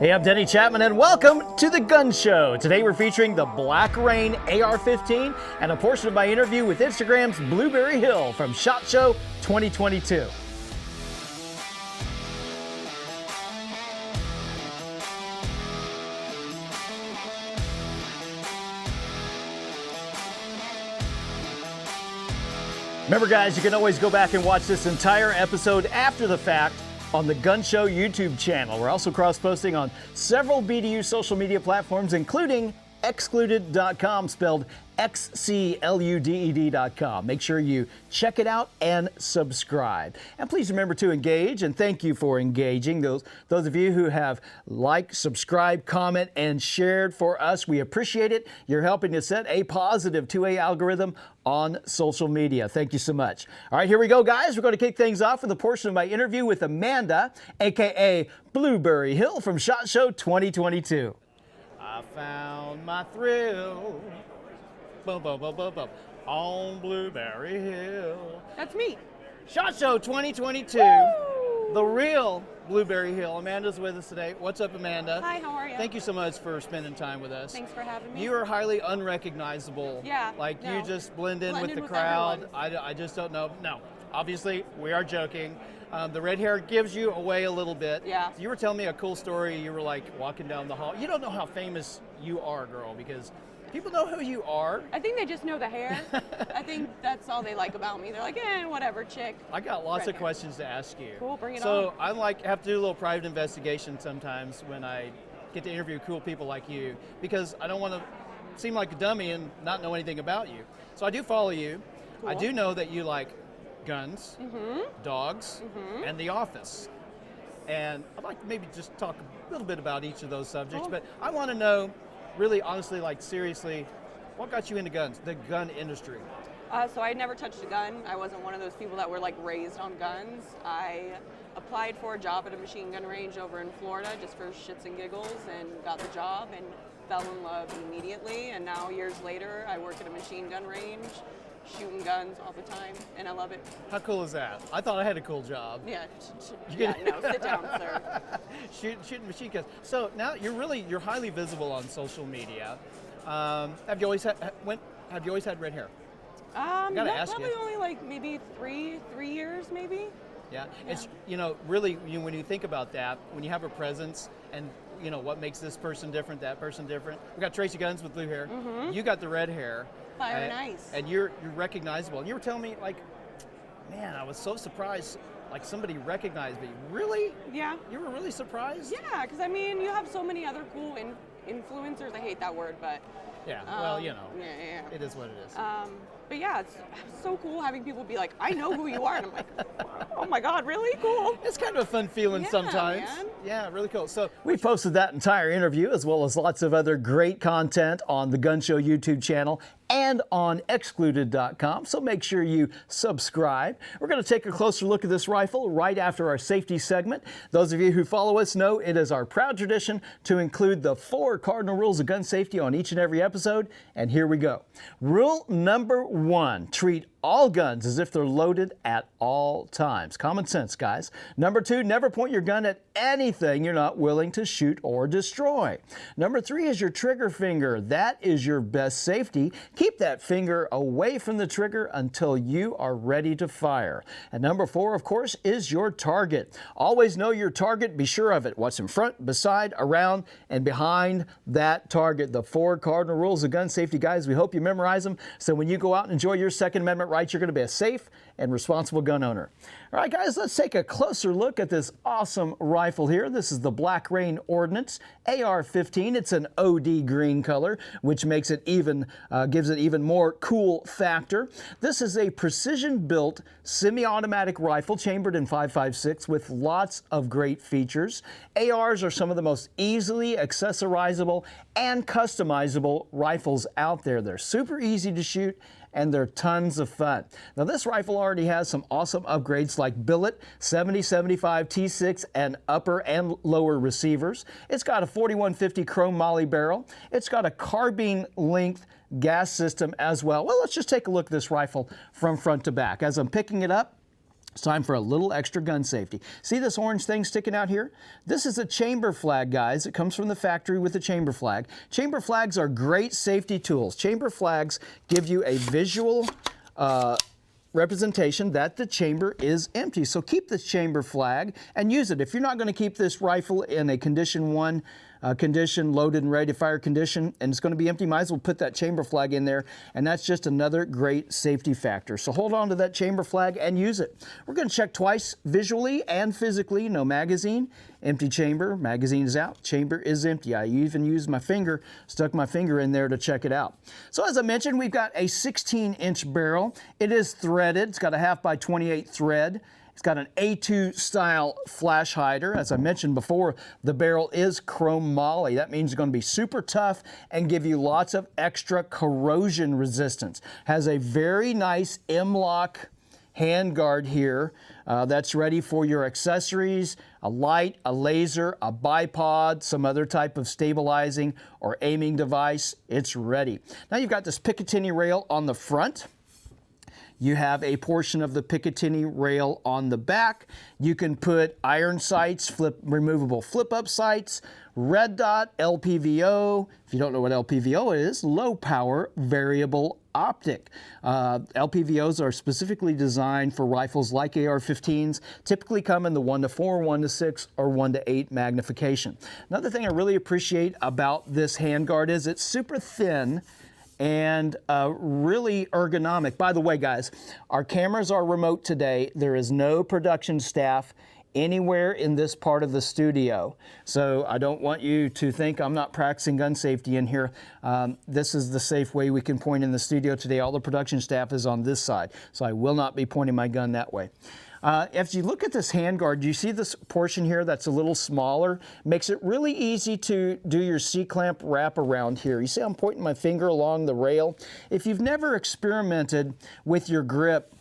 Hey, I'm Denny Chapman, and welcome to The Gun Show. Today we're featuring the Black Rain AR-15 and a portion of my interview with Instagram's Blueberry Hill from SHOT Show 2022. Remember, guys, you can always go back and watch this entire episode after the fact on the Gun Show YouTube channel. We're also cross-posting on several BDU social media platforms, including excluded.com, spelled XCLUDED.com. Make sure you check it out and subscribe. And please remember to engage, and thank you for engaging. Those of you who have liked, subscribed, comment, and shared for us, we appreciate it. You're helping to set a positive 2A algorithm on social media. Thank you so much. All right, here we go, guys. We're going to kick things off with a portion of my interview with Amanda, aka Blueberry Hill from SHOT Show 2022. I found my thrill, boom, boom, boom, boom, boom, on Blueberry Hill. That's me. SHOT Show 2022, Woo! The real Blueberry Hill. Amanda's with us today. What's up, Amanda? Hi, how are you? Thank you so much for spending time with us. Thanks for having me. You are highly unrecognizable. Yeah, Like, no. you just blend in with the with crowd. everyone. I just don't know. No, obviously, we are joking. The red hair gives you away a little bit. Yeah. You were telling me a cool story. You were like walking down the hall. You don't know how famous you are, girl, because people know who you are. I think they just know the hair. I think that's all they like about me. They're like, whatever, chick. I got lots Red of hair. questions to ask you. Cool, bring it So on. I have to do a little private investigation sometimes when I get to interview cool people like you, because I don't want to seem like a dummy and not know anything about you. So I do follow you. Cool. I do know that you like guns, dogs, and The Office. And I'd like to maybe just talk a little bit about each of those subjects, Cool. but I want to know, really honestly, like seriously, what got you into guns, the gun industry? So I had never touched a gun. I wasn't one of those people that were like raised on guns. I applied for a job at a machine gun range over in Florida just for shits and giggles and got the job and fell in love immediately. And now years later, I work at a machine gun range, shooting guns all the time, and I love it. How cool is that? I thought I had a cool job. Yeah, no, sit down, sir. Shooting machine guns. So now you're highly visible on social media. Have you always had red hair? No, ask probably you. only like maybe three years, maybe. Yeah. It's really when you think about that, when you have a presence and what makes this person different, that person different. We got Tracy Guns with blue hair. You got the red hair. Fire and ice. And you're recognizable. And you were telling me, like, man, I was so surprised, like somebody recognized me. Really? Yeah. You were really surprised? Yeah, because I mean, you have so many other cool influencers. I hate that word, but Yeah. Well, yeah. it is what it is. But yeah, it's so cool having people be like, I know who you are, and I'm like, oh my God, really cool. It's kind of a fun feeling Yeah, sometimes. man. Yeah, really cool. So We posted that entire interview as well as lots of other great content on the Gun Show YouTube channel and on excluded.com, so make sure you subscribe. We're going to take a closer look at this rifle right after our safety segment. Those of you who follow us know it is our proud tradition to include the 4 cardinal rules of gun safety on each and every episode, and here we go. Rule number 1, treat all guns as if they're loaded at all times. Common sense, guys. Number 2, never point your gun at anything you're not willing to shoot or destroy. Number 3 is your trigger finger. That is your best safety. Keep that finger away from the trigger until you are ready to fire. And number 4, of course, is your target. Always know your target. Be sure of it. What's in front, beside, around, and behind that target. The 4 cardinal rules of gun safety, guys. We hope you memorize them so when you go out and enjoy your Second Amendment rights, you're going to be a safe and responsible gun owner. All right, guys, let's take a closer look at this awesome rifle here. This is the Black Rain Ordnance AR-15. It's an OD green color, which makes it gives it even more cool factor. This is a precision-built semi-automatic rifle chambered in 5.56 with lots of great features. ARs are some of the most easily accessorizable and customizable rifles out there. They're super easy to shoot and they're tons of fun. Now this rifle already has some awesome upgrades like billet, 70-75 T6 and upper and lower receivers. It's got a 4150 chrome moly barrel. It's got a carbine length gas system as well. Well, let's just take a look at this rifle from front to back. As I'm picking it up, It's time for a little extra gun safety. See this orange thing sticking out here? This is a chamber flag, guys. It comes from the factory with a chamber flag. Chamber flags are great safety tools. Chamber flags give you a visual representation that the chamber is empty. So keep this chamber flag and use it. If you're not going to keep this rifle in a condition 1 condition, loaded and ready to fire condition, and it's going to be empty, might as well put that chamber flag in there, and that's just another great safety factor. So hold on to that chamber flag and use it. We're going to check twice visually and physically. No magazine, empty chamber, magazine is out, chamber is empty. I even used my finger, stuck my finger in there to check it out. So as I mentioned, we've got a 16-inch barrel. It is threaded. It's got a 1/2x28 thread. It's got an A2 style flash hider. As I mentioned before, the barrel is chrome moly. That means it's going to be super tough and give you lots of extra corrosion resistance. Has a very nice M-LOK handguard here that's ready for your accessories, a light, a laser, a bipod, some other type of stabilizing or aiming device. It's ready. Now you've got this Picatinny rail on the front. You have a portion of the Picatinny rail on the back. You can put iron sights, removable flip-up sights, red dot, LPVO. If you don't know what LPVO is, low power variable optic. LPVOs are specifically designed for rifles like AR-15s, typically come in the 1:4, 1:6, or 1:8 magnification. Another thing I really appreciate about this handguard is it's super thin and really ergonomic. By the way, guys, our cameras are remote today. There is no production staff anywhere in this part of the studio. So I don't want you to think I'm not practicing gun safety in here. This is the safe way we can point in the studio today. All the production staff is on this side, so I will not be pointing my gun that way. If you look at this handguard, you see this portion here that's a little smaller, makes it really easy to do your C-clamp wrap around here. You see I'm pointing my finger along the rail. If you've never experimented with your grip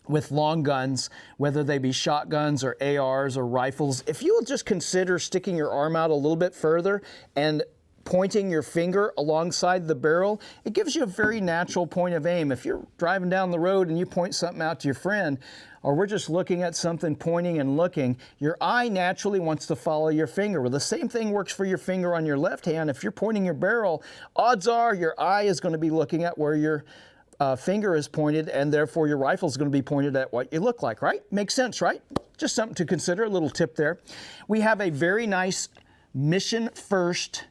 with long guns, whether they be shotguns or ARs or rifles, if you will just consider sticking your arm out a little bit further and pointing your finger alongside the barrel, it gives you a very natural point of aim. If you're driving down the road and you point something out to your friend, or we're just looking at something, pointing and looking, your eye naturally wants to follow your finger. Well, the same thing works for your finger on your left hand. If you're pointing your barrel, odds are your eye is going to be looking at where your finger is pointed, and therefore your rifle is going to be pointed at what you look like, right? Makes sense, right? Just something to consider, a little tip there. We have a very nice mission first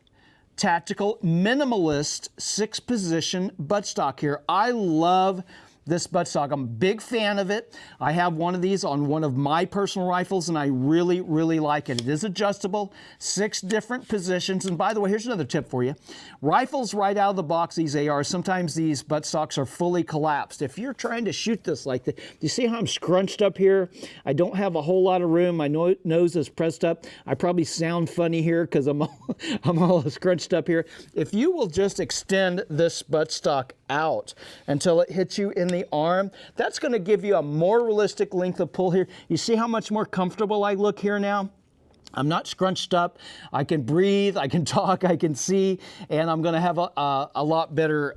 tactical minimalist 6-position buttstock here. I love this buttstock. I'm a big fan of it. I have one of these on one of my personal rifles, and I really, really like it. It is adjustable, 6 different positions. And by the way, here's another tip for you. Rifles right out of the box, these ARs, sometimes these buttstocks are fully collapsed. If you're trying to shoot this like this, do you see how I'm scrunched up here? I don't have a whole lot of room. My nose is pressed up. I probably sound funny here because I'm all scrunched up here. If you will just extend this buttstock out until it hits you in the arm, that's going to give you a more realistic length of pull here. You see how much more comfortable I look here now? I'm not scrunched up. I can breathe, I can talk, I can see, and I'm going to have a lot better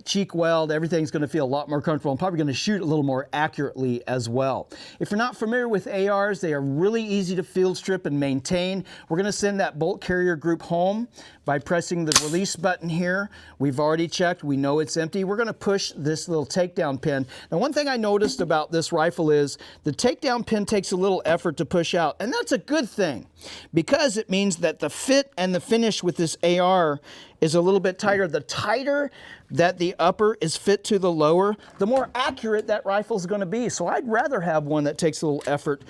cheek weld. Everything's going to feel a lot more comfortable. I'm probably going to shoot a little more accurately as well. If you're not familiar with ARs, they are really easy to field strip and maintain. We're going to send that bolt carrier group home by pressing the release button here. We've already checked. We know it's empty. We're going to push this little takedown pin. Now, one thing I noticed about this rifle is the takedown pin takes a little effort to push out. And that's a good thing because it means that the fit and the finish with this AR is a little bit tighter. The tighter that the upper is fit to the lower, the more accurate that rifle is going to be. So I'd rather have one that takes a little effort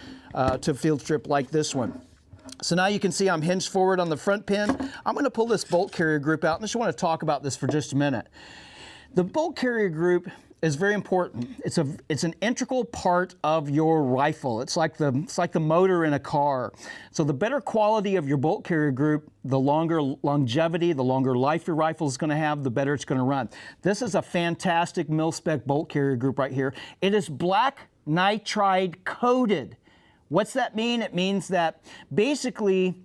to field strip like this one. So now you can see I'm hinged forward on the front pin. I'm going to pull this bolt carrier group out, and I just want to talk about this for just a minute. The bolt carrier group is very important. It's an integral part of your rifle. It's like the motor in a car. So the better quality of your bolt carrier group, the longer longevity, the longer life your rifle is going to have, the better it's going to run. This is a fantastic mil-spec bolt carrier group right here. It is black nitride coated. What's that mean? It means that basically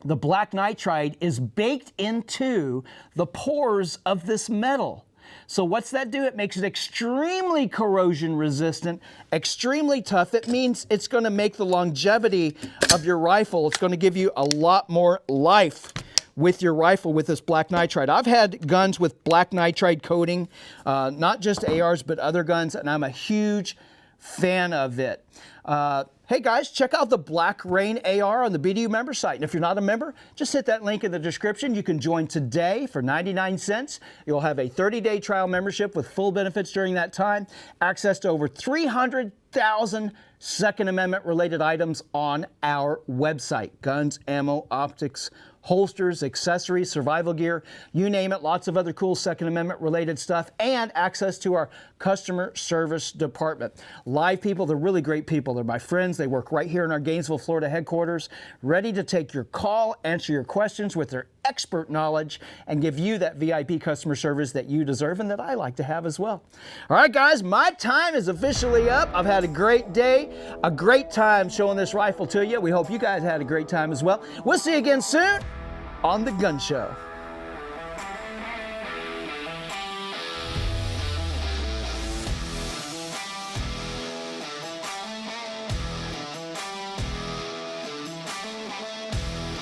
the black nitride is baked into the pores of this metal. So what's that do? It makes it extremely corrosion resistant, extremely tough. It means it's going to make the longevity of your rifle. It's going to give you a lot more life with your rifle with this black nitride. I've had guns with black nitride coating, not just ARs, but other guns, and I'm a huge fan of it. Hey guys, check out the Black Rain AR on the BDU member site. And if you're not a member, just hit that link in the description. You can join today for 99 cents. You'll have a 30-day trial membership with full benefits during that time, access to over 300,000 Second Amendment related items on our website. Guns, ammo, optics, holsters, accessories, survival gear, you name it, lots of other cool Second Amendment related stuff, and access to our customer service department. Live people, they're really great people. They're my friends. They work right here in our Gainesville, Florida headquarters, ready to take your call, answer your questions with their expert knowledge, and give you that VIP customer service that you deserve and that I like to have as well. All right, guys, my time is officially up. I've had a great day, a great time showing this rifle to you. We hope you guys had a great time as well. We'll see you again soon on The Gun Show.